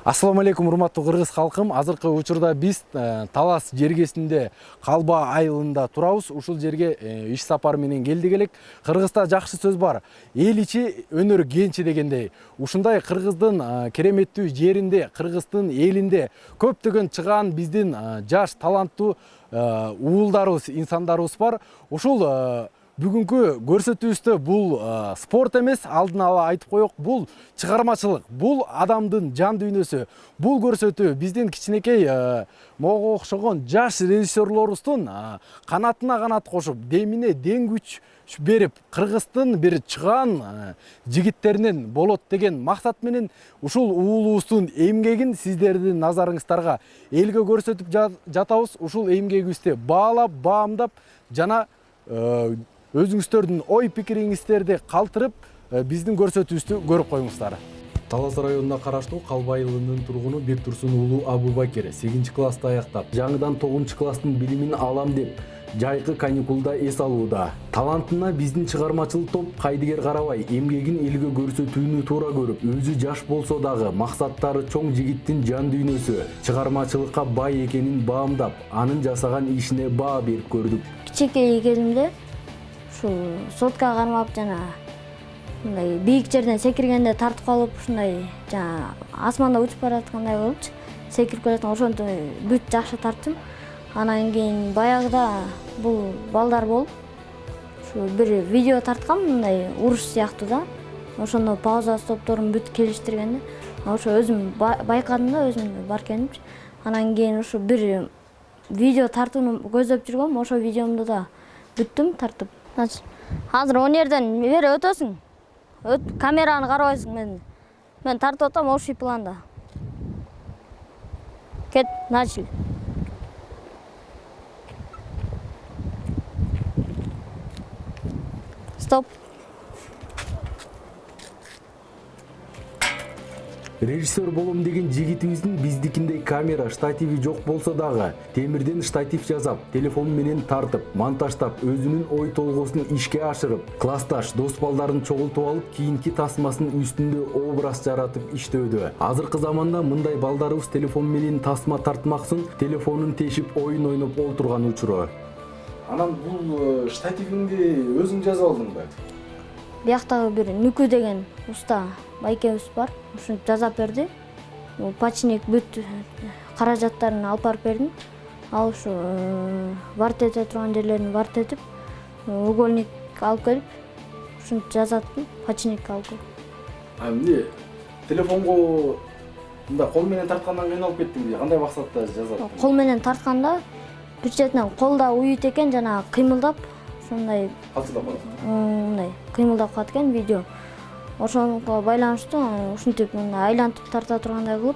Ассаламу алейкум, урматтуу кыргыз халкым. Азыркы учурда биз Талас жергесинде Калба айылында турабыз. Ушул жерге иш сапары менен келдик элек. Кыргызда жакшы сөз бар. Эл ичи өнөр кенчи дегендей. Ушундай кыргыздын кереметтүү жеринде, кыргыздын элинде көптөгөн чыгаан биздин жаш таланттуу уулдарыбыз, инсандарыбыз бар. Ушул бүгүнкү көрсөтүүбүздө бул спорт эмес, алдын ала айтып коек, бул чыгармачылык, бул адамдын жан дүйнөсү. Бул көрсөтүү биздин кичинекей мого окшогон жаш режиссерлорубуздун канатына канат кошуп, демине дем күч берип, кыргыздын бир чыгаан жигиттеринен болот деген максат менен ушул уулубуздун эмгегин сиздердин назарыңыздарга элге көрсөтүп жатабыз. Ушул эмгегибизди баалап, баамдап жана өзүңүздөрдүн ой пикириңиздерди калтырып биздин көрсөтүүбүздү көрүп коюңуздар. Талас районуна караштуу Калба айылынын тургуну Бектурсун уулу Абубакир 8 классты аяктап, жаңыдан 9 класстын билимин алам деп жайкы каникулда эс алууда. Талантына биздин чыгармачыл топ кайдыгер карабай, эмгегин элге көрсөтүүнү туура көрүп, өзү жаш болсо дагы максаттары чоң жигиттин жан дүйнөсү, чыгармачылыкка бай экенин баамдап, анын жасаган ишине баа берип көрдүк. Кичинекей кезимде ушул сотка кармап жана мындай бийик жерден секиргенде тартып калып, ушундай жана асманда учуп бараткандай болчу. Секирип келаткан ошонтип бүт жакшы тарттым. Анан кийин баягыда бул балдар болуп, ушу бир видео тарткам, мындай уруш сыяктуу да. Ошондо пауза стопторун бүт келиштиргенде, ошо өзүм байкадым да, өзүм бар экенимчи. Анан кийин ушу бир видео тартууну көздөп жүргөм, ошо видеомду да бүттүм тартып. Азыр 10 жерден бери өтөсүң. Камераны карабайсың, мен тартып атам общий планда. Кет, начали. Стоп. Режиссер болом деген жигитибиздин биздикиндей камера, штативи жок болсо дагы, темирден штатив жасап, телефон менен тартып, монтаждап, өзүнүн ой толгосун ишке ашырып, классташ дос балдарын чогултуп алып, кийинки тасмасынын үстүндө образ жаратып иштөөдө. Азыркы заманда мындай балдарыбыз телефон менен тасма тартмаксын, телефонун тешип оюн ойноп олтурган учуру. Анан бул штативиңди өзүң жазып алдыңбы? Бияктагы бир Нүкү деген уста байкебиз бар. Ушинтип жазап берди. Почник бүт каражаттарын алып барып бердим. Ал ушу варт эте турган жерлерин варт этип, угольник алып келип, ушинтип жазаттым, почник алып келип. Эмне телефонго мындай кол менен тарткандан кыйналып кеттиңби? Кандай максатта жазат? Кол менен тартканда бир четинен колда уйут экен, жана кыймылдап, ошондой калчылап калат. Мындай кыймылдап калат экен видео. Ошонго байланыштуу ушинтип мындай айлантып тарта тургандай кылып,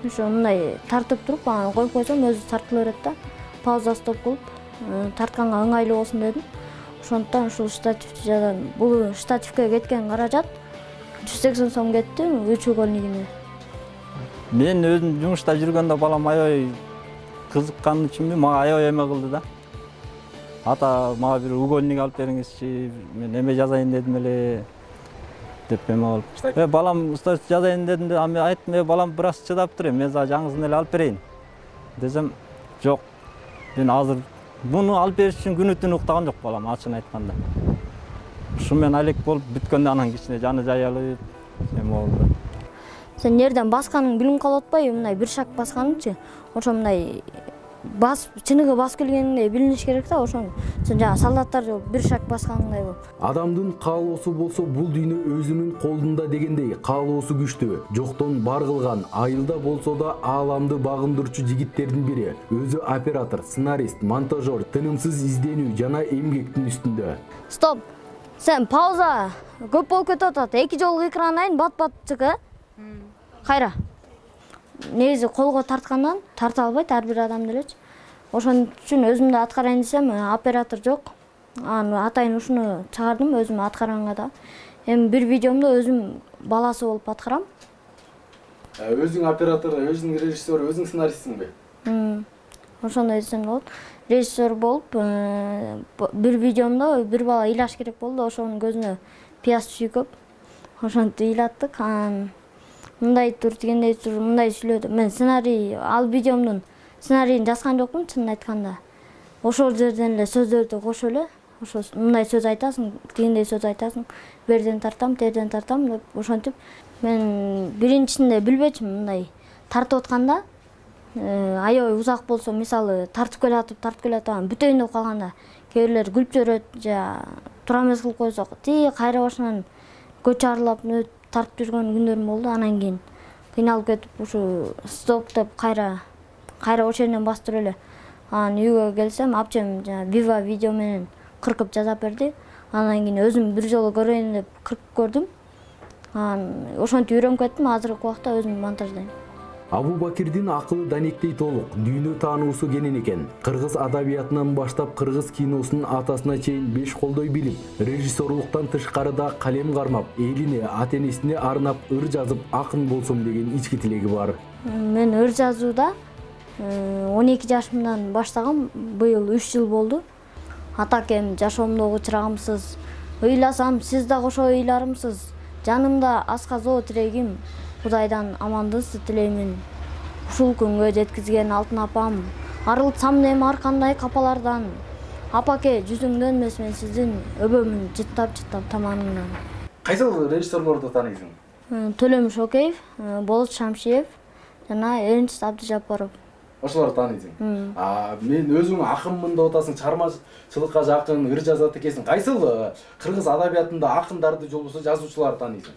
ошо мындай тартып туруп, анан коюп койсом өзү тартыла берет да. Пауза стоп кылып, тартканга ыңгайлуу болсун дедим. Ошондуктан ушул штативди жаздым. Бул штативке кеткен каражат 180 сом кетти, 3 угольнигине. Мен өзүм жумушта жүргөндө балам аябай кызыккан үчүнбү, мага аябай эме кылды да. Ата мага бир угольник алып бериңизчи, мен эме жазайын дедим эле деп эме болуп. Балам уста жазайын дедим де, мен айттым, балам бир аз чыдап тур, мен жаңысын эле алып берейин десем, жок. Мен азыр буну алып бериш үчүн күнү түнү уктаган жок балам, ачыгын айтканда. Ушу мен алек болуп бүткөндө анан кичине жаны жаялып эме болду. Сен жерден басканың билип калып атпайбы, мындай бир шаг басканыңчы, ошо мындай чыныгы басып келгениңде билиниш керек да, ошон сен жана солдаттар бир шаг баскандай болуп. Адамдын каалоосу болсо бул дүйнө өзүнүн колунда дегендей, каалоосу күчтүү, жоктон бар кылган, айылда болсо да ааламды багындырчу жигиттердин бири. Өзү оператор, сценарист, монтажер, тынымсыз изденүү жана эмгектин үстүндө. Стоп. Сен пауза көп болуп кетип атат. 2 жолу экрандан бат-бат чык. Кайра. Негизи колго тарткандан тарта албайт ар бир адам делечи. Ошон үчүн өзүмдү аткарайын десем, оператор жок. Анан атайын ушуну чыгардым өзүм аткарганга да. Эми бир видеомду өзүм баласы болуп аткарам. Өзүң оператор, өзүң режиссер, өзүң сценаристсиңби? Ошондой десем болот. Режиссер болуп, бир видеомдо бир бала ыйлаш керек болду, ошонун көзүнө пияз сүйкөп, ошентип ыйлаттык. Анан мындай тур тигендей тур мындай сүйлөдү. Мен сценарий ал видеомдун сценарийин жазган жокмун чынын айтканда. Ошол жерден эле сөздөрдү кошуп эле ошо мындай сөз айтасың, тигендей сөз айтасың, берден тартам, терден тартам деп ошентип мен биринчисинде билбечүмүн мындай тартып атканда аябай узак болсо, мисалы тартып келатып анан бүтөйүн деп калганда кээ бирлер күлүп жиберет, тура эмес кылып койсок, кайра башынан көчө аралап тартып жүргөн күндөрүм болду. Анан кийин кыйналып кетип ушу стоп деп кайра ошол жерден бастырып эле анан үйгө келсем, апчем Viva видео менен кыркып жасап берди. Анан кийин өзүм бир жолу көрөйүн деп кыркып көрдүм. Анан ошентип үйрөнүп кеттим. Азыркы убакта өзүм монтаждайм. Абубакирдин акылы Данектей толук, дүйнө таануусу кенен экен. Кыргыз адабиятынан баштап кыргыз киносунун атасына чейин беш колдой билип, режиссерлуктан тышкарыда калем кармап, элине, ата энесине арнап ыр жазып акын болсом деген ички тилеги бар. Мен ыр жазууда 12 жашымдан баштагам. Быйыл 3 жыл болду. Атакем жашоомдогу чырагымсыз, ыйласам сиз да кошо ыйларымсыз. Жанымда асказоо тирегим, Кудайдан амандык тилеймин. Ушул күнгө жеткизген алтын апам, арылтсам дем ар кандай капалардан. Апаке жүзүңдөн эмес мен сиздин өбөмүн жыттап таманынан. Кайсыл режиссерлорду тааныйсың? Төлөм Шокеев, Болот Шамшиев жана Эринч Абдыжапаров. Ошолорду тааныйсың? Мен өзүң акынмын деп атасың, чыгармачылыкка жакын ыр жазат экенсиң. Кайсыл кыргыз адабиятында акындарды же болбосо жазуучуларды тааныйсың?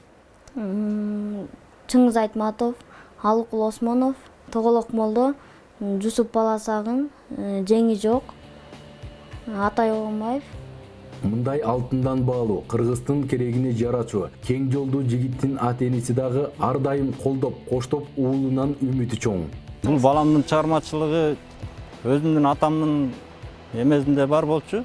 Чыңгыз Айтматов, Алыкул Осмонов, Тоголок Молдо, Жусуп Баласагын, Жеңи жок, Атай Огонбаев. Мындай алтындан баалуу, Кыргыздын керегине жарачу, кең жолдуу жигиттин ата энеси дагы ар дайым колдоп, коштоп уулунан үмүтү чоң. Бул баламдын чыгармачылыгы өзүмдүн атамдын эмесинде бар болчу.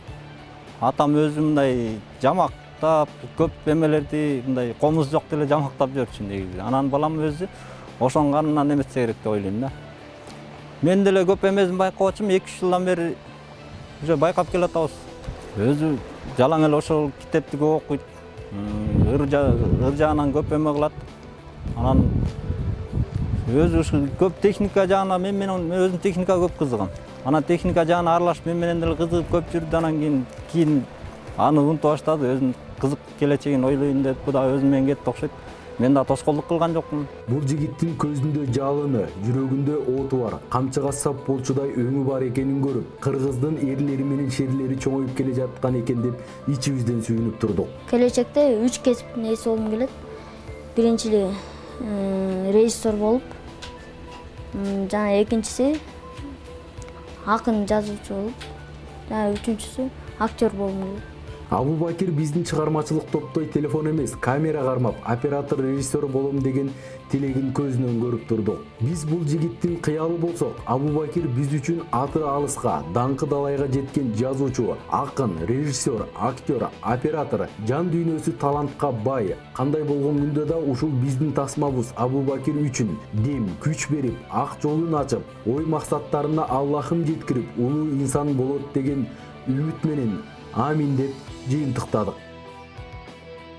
Атам өзү мындай жамактап, көп эмелерди мындай комуз жок деле жамактап жүрчү негизи. Анан балам өзү ошонун канынан эметсе керек деп ойлойм да. Мен деле көп эмесин байкабачым, 2-3 жылдан бери уже байкап келатабыз. Өзү жалаң эле ошол китепти көп окуйт. Ыр жагынан көп эме кылат. Анан өзү ушу көп техника жагына мен өзүм техникага көп кызыгам. Анан техника жагына аралашып мен менен деле кызыгып көп жүрдү. Анан кийин аны унутуп баштады. Өзүнүн кызык келечегин ойлойм деп, бу да өзүм менен кетти окшойт. Мен да тоскоолдук кылган жокмун. Бул жигиттин көзүндө жалыны, жүрөгүндө оту бар, камчыга сап болчудай өңү бар экенин көрүп, кыргыздын эрлери менен шерлери чоңоюп келе жаткан экен деп ичибизден сүйүнүп турдук. Келечекте 3 кесиптин ээси болгум келет. Биринчиси режиссер болуп, жана экинчиси акын жазуучу болуп, жана үчүнчүсү актер болгум келет. Абубакир биздин чыгармачылык топтой телефон эмес, камера кармап, оператор, режиссер болом деген тилегин көзүнөн көрүп турдук. Биз бул жигиттин кыялы болсок, Абубакир биз үчүн аты алыска, даңкы далайга жеткен жазуучу, акын, режиссер, актер, оператор, жан дүйнөсү талантка бай. Кандай болгон күндө да ушул биздин тасмабыз Абубакир үчүн дем, күч берип, ак жолун ачып, ой максаттарына Аллахым жеткирип, улуу инсан болот деген үмүт менен амин деп жыйынтыктадык.